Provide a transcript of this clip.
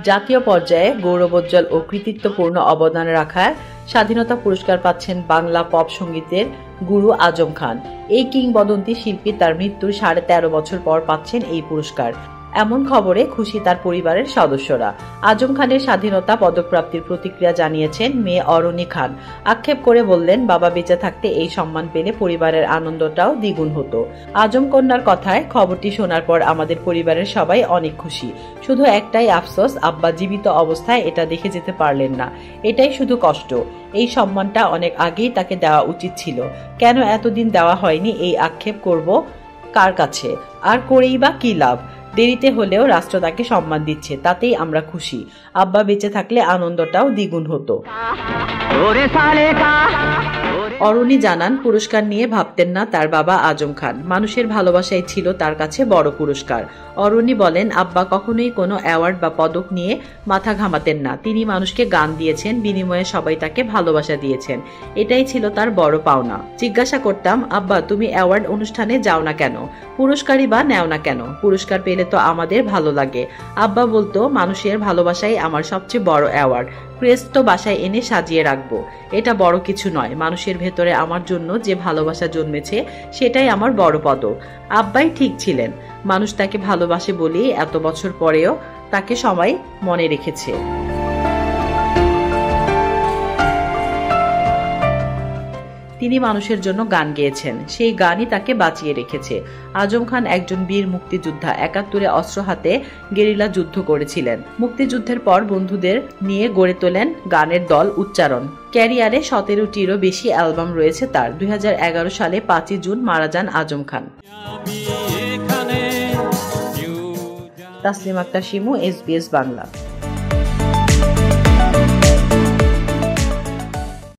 জাতীয় পর্যায়ে গৌরবোজ্জ্বল ও কৃতিত্বপূর্ণ অবদান রাখায় স্বাধীনতা পুরস্কার পাচ্ছেন বাংলা পপ সঙ্গীতের গুরু আজম খান। এই কিংবদন্তি শিল্পী তার মৃত্যুর 13.5 বছর পর পাচ্ছেন এই পুরস্কার। এমন খবরে খুশি তার পরিবারের সদস্যরা। আজম খানের স্বাধীনতা পদকপ্রাপ্তির প্রতিক্রিয়া জানিয়েছেন মেয়ে অরণি খান। আক্ষেপ করে বললেন, বাবা বেঁচে থাকতে এই সম্মান পেলে পরিবারের আনন্দটাও দ্বিগুণ হতো। আজম কন্যার কথায়, খবরটি শোনার পর আমাদের পরিবারের সবাই অনেক খুশি। শুধু একটাই আফসোস, আব্বা জীবিত অবস্থায় এটা দেখে যেতে পারলেন না। এটাই শুধু কষ্ট। এই সম্মানটা অনেক আগেই তাকে দেওয়া উচিত ছিল। কেন এতদিন দেওয়া হয়নি এই আক্ষেপ করব কার কাছে? আর করেই বা কি লাভ? দেরিতে হলেও রাষ্ট্র তাকে সম্মান দিচ্ছে, তাতেই আমরা খুশি। আব্বা বেঁচে থাকলে আনন্দটাও দ্বিগুণ হতো। অরুণী জানান, পুরস্কার নিয়ে ভাবতেন না তার বাবা আজম খান। মানুষের ভালোবাসাই ছিল তার কাছে বড় পুরস্কার। অরুণী বলেন, আব্বা কখনোই কোনো অ্যাওয়ার্ড বা পদক নিয়ে মাথা ঘামাতেন না। তিনি মানুষকে গান দিয়েছেন, বিনিময়ে সবাই তাকে ভালোবাসা দিয়েছেন। এটাই ছিল তার বড় পাওনা। জিজ্ঞাসা করতাম, আব্বা তুমি অ্যাওয়ার্ড অনুষ্ঠানে যাও না কেন? পুরস্কারই বা নেও না কেন? পুরস্কার পেলে তো আমাদের ভালো লাগে। আব্বা বলতো, মানুষের ভালোবাসাই আমার সবচেয়ে বড় অ্যাওয়ার্ড। ক্রেস্ট তো বাসায় এনে সাজিয়ে রাখবো। এটা বড় কিছু নয়। মানুষের ভেতরে আমার জন্য যে ভালোবাসা জন্মেছে সেটাই আমার বড় পদক। আব্বাই ঠিক ছিলেন। মানুষ তাকে ভালোবাসে বলেই এত বছর পরেও তাকে সবাই মনে রেখেছে। তিনি মানুষের জন্য গান গেয়েছেন, সেই গানই তাকে বাঁচিয়ে রেখেছে। আজম খান একজন বীর মুক্তিযোদ্ধা। 71-এ অস্ত্র হাতে গেরিলা যুদ্ধ করেছিলেন। মুক্তিযুদ্ধের পর বন্ধুদের নিয়ে গড়ে তোলেন গানের দল উচ্চারণ। ক্যারিয়ারে 17টিরও বেশি অ্যালবাম রয়েছে তার। 2011 সালে 5 জুন মারা যান আজম খান। তাসলিমা আক্তার শিমু, SBS বাংলা।